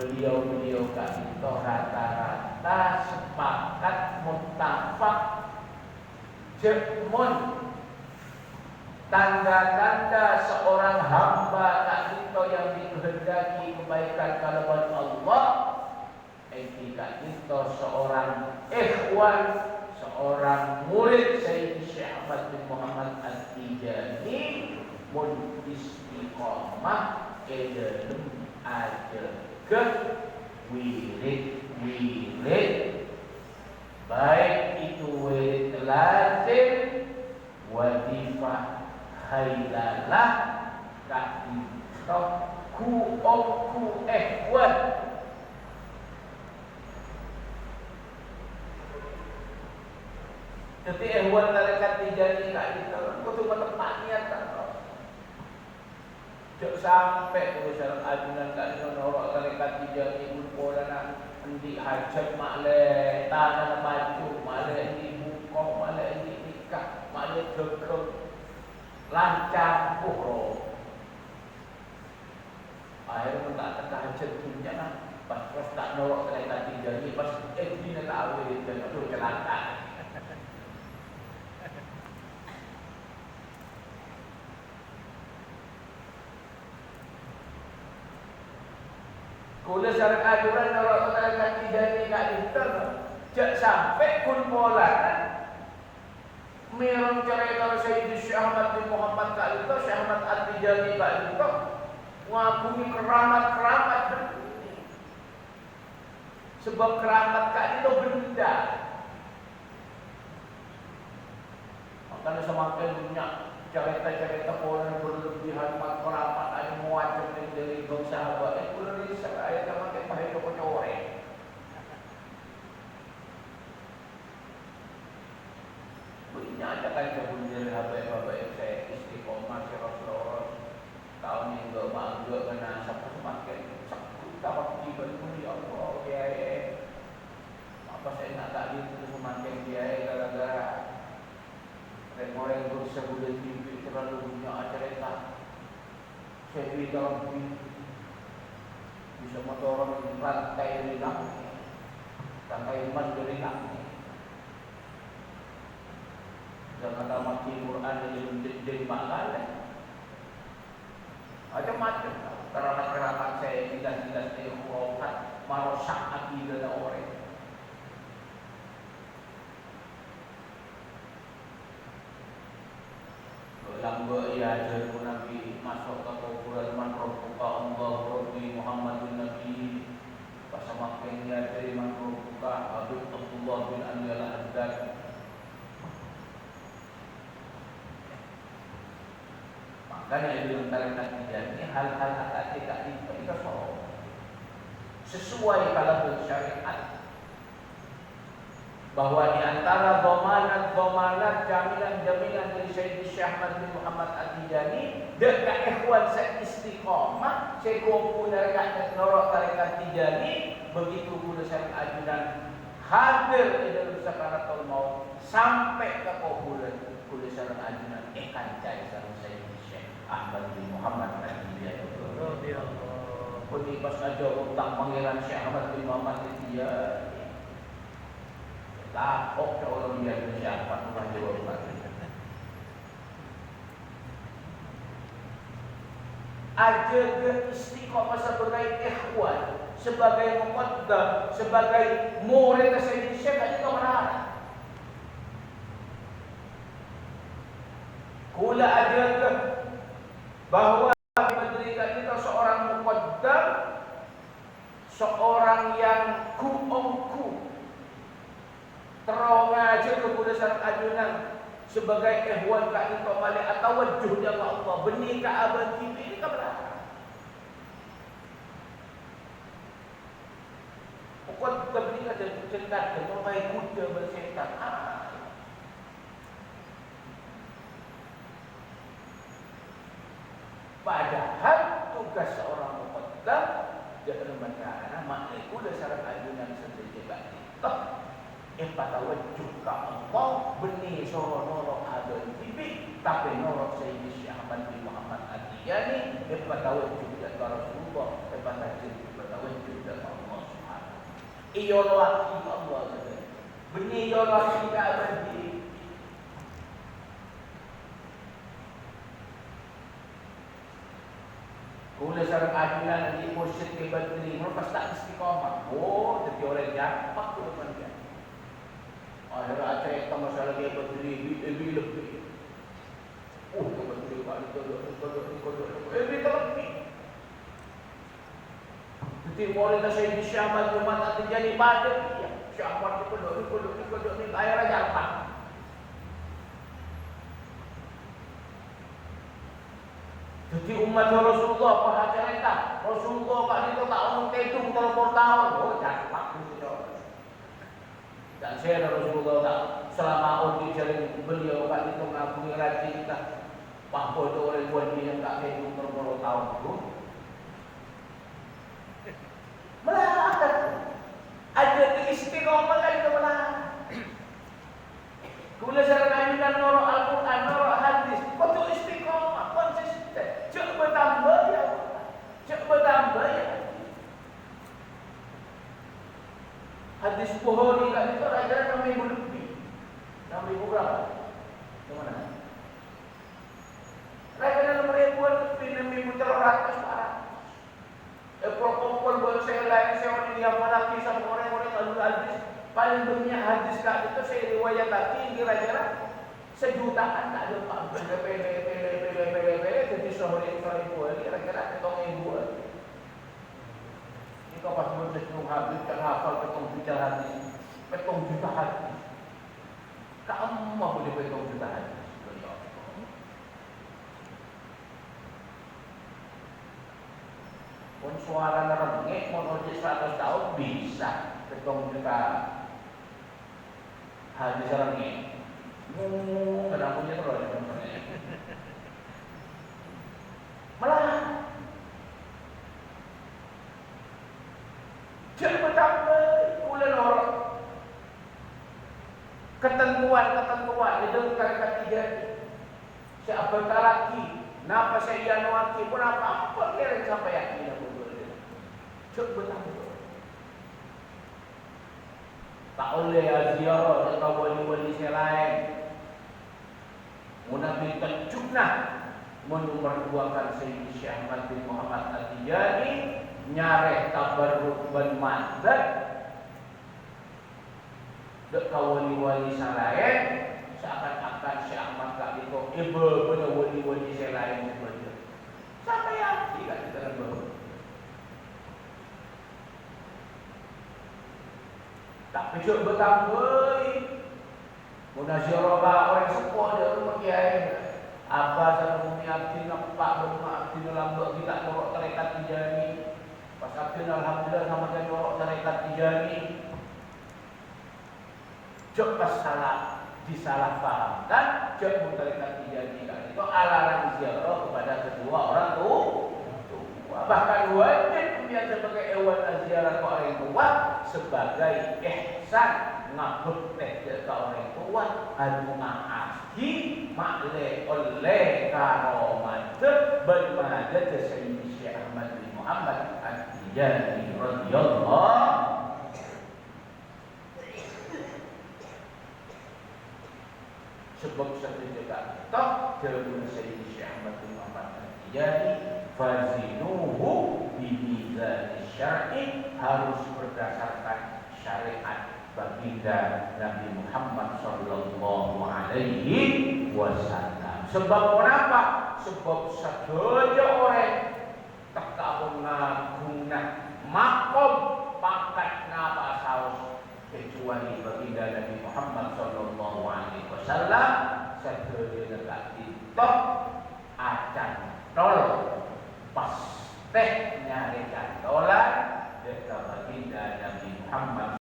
beliau-beliau kami itu rata-rata sepakat muttafaq jemun tanda-tanda seorang hamba kak itu yang dikehendaki kebaikan kalawan Allah. Kak itu seorang ikhwan, seorang murid Sayyidi Syekh Ahmad bin Muhammad At-Tijani mun istiqamah dalam aja ke wirid-wirid, baik itu wirid lazim, wadifah, hailalah, kak itu ku ikhwan. Jadi ehwan tarekat Tijani kak itu kudu tempatnya kan. Jok sampai urusan ajunan kak itu norok tarekat Tijani ulpolana endi hajat makle tanah baju makle endi buka makle endi nikah makle degeng lancar puro. Akhirnya tak teka hajat dunia lah. Pas tak norok tarekat Tijani pas dina tak awet dan aduh celaka. Kula syarat ajuran orang tarekat Tijani kat Inter, jak sampai kun pola kan. Merong cerita Sayyidi Syekh Ahmad bin Muhammad kat itu, Syekh Ahmad At-Tijani kat itu, ngabungi keramat-keramat begini. Sebab keramat kat itu benda. Makanya semakin banyak cerita-cerita pola berlebihan keramat ada muacam dari bangsa sahabat. Kula risau ayat makin pahit ko core. Punya ada kan kebun dari habai-habai saya istiqomah si Rasulullah tahun yang enggak bangga kena sampai semakin sakit dapat diberi ya Allah ya. Apa saya nak tadi itu semakin dia gara-gara orang berusaha boleh mimpi terlalu banyak cerita. Saya di dalam bumi bisa motor rantai dari langit, rantai emas dari langit. Jangan ada mati Quran dari makhluk. Macam-macam. Keramat-keramat saya jelas-jelas dari khurafat marosak akidah orang. Lamba ia ajar Nabi masuk ke kuburan man rabbuka Allah Rabbi Muhammadun Nabi pasamakin ia dari man rabbuka Habib Abdullah bin Anil Haddad. Makanya di antara Tijani hal-hal akad itu sesuai kalau syariat. Bahwa di antara domanat jaminan dari Sayyidi Syekh Ahmad bin Muhammad At-Tijani dekat ikhwan istiqamah sekumpul dekat norok tarekat Tijani begitu pula saya ajudan hadir di dalam sakaratul maut sampai ke kuburan kula sareng ajudan kancai sareng Sayyidi Syekh Ahmad bin Muhammad At-Tijani radhiyallahu. Pun pas aja utang pangeran Syekh Ahmad bin Muhammad At-Tijani lapok ke orang biasa siapa rumah jawab aja ke istiqomah sebagai ikhwan, sebagai muqaddam, sebagai murid Sayyidi Syekh itu menarik. Kula aja ke bahwa mendirikan kita seorang muqaddam, seorang yang kuongku terong aja kepada syarat ajunan sebagai ikhwan kak itu balik atau wajud ya Allah benih ke abad ini ke belakang. Pokok berberi ke cekat ke baik muda bersetan. Padahal tugas seorang muqaddam jangan mencara makniku syarat ajunan sendiri bagi patawajjuh ka Allah benih soro norok ada tibi tapi norok Sayyidi Syekh Ahmad bin Muhammad At-Tijani patawajjuh ya Rasulullah patawajjuh Iyo laki Allah. Benih iyo laki tak abadi. Kula sarang ajunan di mursyid ke Badri, melepas tak istiqamah. Oh, jadi orang jamak tu depan dia. Akhirnya cerita masalah ke Badri, lebih. Oh, ke Badri kat dikodok. Lebih. Jadi boleh dah saya di Syahmat Jumat nanti jadi badan dia. Syahmat dikodok ni akhirnya jamak. Jadi umat Rasulullah pahajarita Rasulullah kat itu tak orang tedung terlalu tahun. Oh, jamak itu. Dan saya Rasulullah tak selama uji jaring beliau kat itu mengakui rajin kita. Apa itu orang buat dia yang tak tedung terlalu tahun itu. Melakat. Ada keistiqomah kan itu melakat. Kemudian saya ajukan norok Al-Quran, norok hadis. Kau tu istiqomah, konsisten. Cuk bertambah ya. Hadis Bukhari kat situ ajaran 6,000 lebih. 6,000 berapa? Ke mana? Ajaran 6,000 lebih, 6,300 parah. Protokol buat saya lain, saya orang ini apa lagi sama orang-orang alul hadis. Paling banyak hadis kat itu saya riwayat lagi kira-kira sejutaan tak ada pak. Pele jadi sehari kira-kira ketong ibu. Ini kau pas boleh sebelum habis kan hafal ketong juta hadis. Ketong juta hadis. Kamu boleh ketong juta hadis. Pun suara nerengek mau 100 tahun bisa ketong juta hadis nerengek. Kenapa punya terus malah jangan bertambah bulan orang ketentuan itu kata tiga siapa laki napa saya yanuaki pun apa kira sampai yakin aku cuk bertambah tak oleh ziarah atau wali-wali selain munafik tercukna menomorduakan Sayyidi Syekh Ahmad bin Muhammad At-Tijani nyareh tabarruk ban madad dek wali-wali selain seakan-akan Syekh Ahmad kat itu bener wali-wali selain bener sampai hati kat kita baru tak besok bertambah munasyarah orang sepuh dia rumah kiai apa sama bumi abdi nampak rumah abdi lambat kita norok tarekat Tijani pas abdi alhamdulillah sama dia norok tarekat Tijani jok pas salah disalah fahamkan jok tarekat Tijani kan itu alarm ziarah kepada kedua orang tua bahkan wajib dia sebagai ewan ziarah ke orang tua sebagai ihsan ngabuk ke orang tua adu ma'ahi ma'le oleh karomat bermadat Sayyidi Syekh Ahmad bin Muhammad At-Tijani radhiyallahu sebab satu juga toh dalam Sayyidi Syekh Ahmad bin Muhammad At-Tijani fazinuhu bimizan syar'i harus berdasarkan syariat baginda Nabi Muhammad sallallahu alaihi wasallam. Sebab kenapa? Sebab saja orang tak mengagungna makom pangkat napa saus kecuali baginda Nabi Muhammad sallallahu alaihi wasallam saja dekat itu acan tol pas teh nyari cantolan dekat baginda Nabi Muhammad